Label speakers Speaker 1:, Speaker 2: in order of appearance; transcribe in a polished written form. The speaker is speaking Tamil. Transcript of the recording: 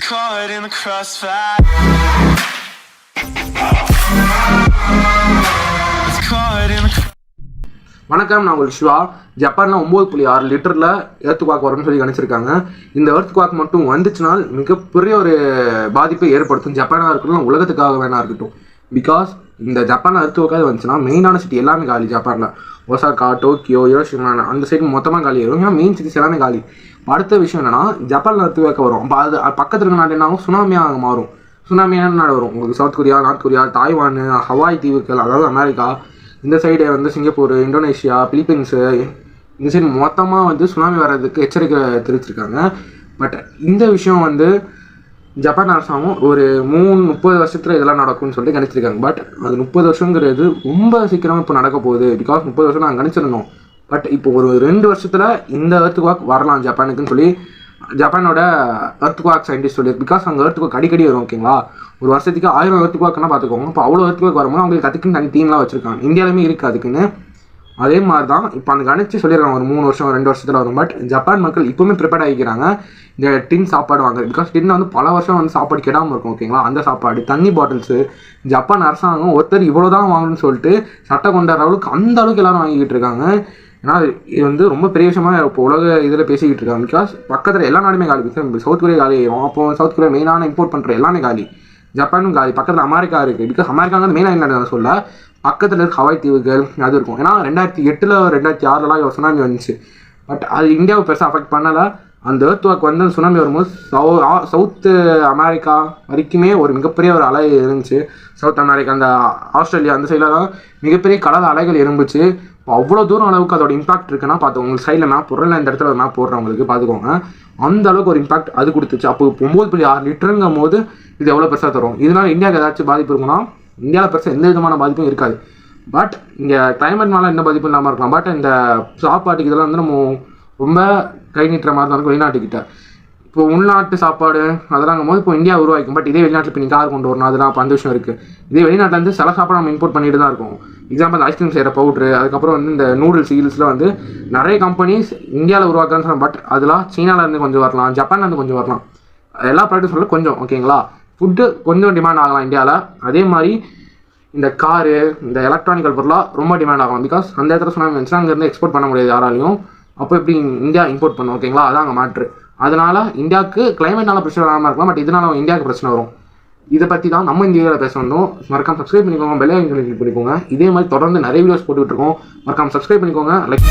Speaker 1: caught in the crossfire. It's caught in the
Speaker 2: வணக்கம், நான் உங்கள் சிவா. ஜப்பானில் 9.6 லிட்டரில் எர்த்குவாக் வரும்னு சொல்லி கணிச்சிருக்காங்க. இந்த எர்த்குவாக் மட்டும் வந்துச்சுனால் மிகப்பெரிய ஒரு பாதிப்பை ஏற்படுத்தும். ஜப்பானாக இருக்கட்டும், உலகத்துக்காக வேணா இருக்கட்டும். பிகாஸ் இந்த ஜப்பானில் எர்த்குவாக்காக வந்துச்சுன்னா மெயினான சிட்டி எல்லாமே காலி. ஜப்பானில் ஒசாக்கா, டோக்கியோ, ஹிரோஷிமா அந்த சைடு மொத்தமாக காலி ஆயிடும். ஏன்னா மெயின் சிட்டிஸ் எல்லாமே காலி. அடுத்த விஷயம் என்னன்னா, ஜப்பானில் எர்த்குவாக் வரும். அப்போ அது பக்கத்தில் இருக்க நாடு என்னாகும், சுனாமியாக மாறும். சுனாமியான நாடு வரும் உங்களுக்கு. South Korea, north Korea, Taiwan, Hawaii தீவுகள், அதாவது அமெரிக்கா, இந்த சைடு வந்து சிங்கப்பூர், இந்தோனேஷியா, பிலிப்பைன்ஸு, இந்த சைடு மொத்தமாக வந்து சுனாமி வர்றதுக்கு எச்சரிக்கை தெரிவிச்சிருக்காங்க. பட் இந்த விஷயம் வந்து ஜப்பான் அரசாங்கம் ஒரு 30 வருஷத்தில் இதெல்லாம் நடக்கும்னு சொல்லிட்டு கணிச்சிருக்காங்க. பட் அது 30 வருஷங்கிறது ரொம்ப சீக்கிரமாக இப்போ நடக்க போகுது. பிகாஸ் 30 வருஷம் நாங்கள் கணிச்சிருந்தோம். பட் இப்போ ஒரு 2 வருஷத்தில் இந்த எர்த்குவாக் வரலாம் ஜப்பானுக்குன்னு சொல்லி ஜப்பானோட எர்த்குவாக் சயின்டிஸ்ட் சொல்லி. பிகாஸ் அங்கே எர்த்குவாக் அடிக்கடி வரும். ஓகேங்களா, ஒரு வருஷத்துக்கு 1000 எர்த்குவாக்னா பார்த்துக்கோங்க. இப்போ அவ்வளோ எர்த்குவாக் வரும்போது அவங்களுக்கு அதுக்குன்னு தனி டீம்லாம் வச்சுருக்காங்க. இந்தியாவிலுமே இருக்குது அதுக்குன்னு. அதே மாதிரி தான் இப்போ அந்த கணிச்சு சொல்லியிருக்காங்க ஒரு 3 வருஷம் 2 வருஷத்தில் வரும். பட் ஜப்பான் மக்கள் இப்போவுமே ப்ரிப்பேர்ட் ஆகிக்கிறாங்க இந்த டின் சாப்பாடு வாங்க. பிகாஸ் டின் வந்து பல வருஷம் வந்து சாப்பாடு கெடாமல் இருக்கும். ஓகேங்களா, அந்த சாப்பாடு, தண்ணி பாட்டில்ஸு, ஜப்பான் அரசாங்கம் ஒருத்தர் இவ்வளோ தான் வாங்கணும்னு சொல்லிட்டு சட்டம் கொண்டாடுற அளவுக்கு அந்த அளவுக்கு எல்லோரும் வாங்கிக்கிட்டு இருக்காங்க. ஏன்னா இது வந்து ரொம்ப பெரிய விஷயமா இப்போ உலக இதில் பேசிக்கிட்டு இருக்காங்க. பிகாஸ் பக்கத்தில் எல்லா நாடுமே காலி. சவுத் கொரியா காலி ஆகும். அப்போ சவுத் கொரியா மெயினான இம்போர்ட் பண்ணுற எல்லாமே காலி. ஜப்பானும் காலி. பக்கத்தில் அமெரிக்கா இருக்குது. பிகாஸ் அமெரிக்காங்க மெயினாக என்ன சொல்ல, பக்கத்தில் இருக்க ஹவாய் தீவுகள் அது இருக்கும். ஏன்னா 2008 2006 சுனாமி வந்துச்சு. பட் அது இந்தியாவை பெருசாக அஃபெக்ட் பண்ணலை. அந்த எர்த்குவாக் வந்து சுனாமி வரும்போது சவுத்து அமெரிக்கா வரைக்குமே ஒரு மிகப்பெரிய ஒரு அலை இருந்துச்சு. சவுத் அமெரிக்கா, அந்த ஆஸ்திரேலியா அந்த சைடில் தான் மிகப்பெரிய கடல் அலைகள் இருந்துச்சு. இப்போ அவ்வளோ தூரம் அளவுக்கு அதோட இம்பாக்ட் இருக்குன்னா பார்த்து உங்களுக்கு சைடில் மேப் போடுறேன், இந்த இடத்துல ஒரு மேப் போடுறவங்களுக்கு பார்த்துக்கோங்க. அந்த அளவுக்கு ஒரு இம்பாக்ட் அது கொடுத்துச்சு. அப்போ 9.6 லிட்டருங்கும் போது இது எவ்வளோ பெருசாக தரும். இதனால் இந்தியாவுக்கு ஏதாச்சும் பாதிப்பு இருக்குன்னா, இந்தியாவில் பெருசாக எந்த விதமான பாதிப்பும் இருக்காது. பட் இங்கே கிளைமேட்னால எந்த பாதிப்பும் இல்லாமல் இருக்கலாம். பட் இந்த சாப்பாட்டுக்கு இதெல்லாம் வந்து நம்ம ரொம்ப கை நீட்டுற மாதிரி தான் இருக்கும் வெளிநாட்டுக்கிட்ட. இப்போ உள்நாட்டு சாப்பாடு அதெல்லாம் போது இப்போ இந்தியா உருவாக்கும். பட் இதே வெளிநாட்டில் இப்போ நீங்கள் கார் கொண்டு வரணும், அதெல்லாம் அப்போ அந்த விஷயம் இருக்குது. இதே வெளிநாட்டில் வந்து சில சாப்பாடு நம்ம இம்போர்ட் பண்ணிட்டு தான் இருக்கும். எக்ஸாம்பிள் ஐஸ்கிரீம் செய்கிற பவுட்ரு, அதுக்கப்புறம் வந்து இந்த நூடுல்ஸ் ஹீல்ஸில் வந்து நிறைய கம்பெனிஸ் இந்தியாவில் உருவாக்குறான்னு சொன்னால். பட் அதெல்லாம் சீனாவிலேருந்து கொஞ்சம் வரலாம், ஜப்பான்லேருந்து கொஞ்சம் வரலாம். எல்லா ப்ராடக்ட்டும் சொல்ல கொஞ்சம். ஓகேங்களா, ஃபுட்டு கொஞ்சம் டிமாண்ட் ஆகலாம் இந்தியாவில். அதே மாதிரி இந்த காரு, இந்த எலக்ட்ரானிக்கல் பொருளாக ரொம்ப டிமாண்ட் ஆகலாம். பிகாஸ் அந்த இடத்துல சுனாமி வந்துச்சுன்னா அங்கேருந்து எக்ஸ்போர்ட் பண்ண முடியாது யாராலையும். அப்போ எப்படி இந்தியா இம்போர்ட் பண்ணும். ஓகேங்களா, அதான் அங்கே மேட்ரு. அதனால் இந்தியாவுக்கு கிளைமேட்னால பிரச்சனை வராமல் இருக்கலாம். பட் இதனால் இந்தியாவுக்கு பிரச்சனை வரும். இதை பற்றி தான் நம்ம இந்த வீடியோவில் பேச வந்தோம். மறக்காம சப்ஸ்கிரைப் பண்ணிக்கோங்க, பெல் ஐகானை கிளிக் பண்ணிக்கோங்க. இதே மாதிரி தொடர்ந்து நிறைய வீடியோஸ் போட்டுக்கிட்டு இருக்கோம். மறக்காம சப்ஸ்கிரைப் பண்ணிக்கோங்க, லைக்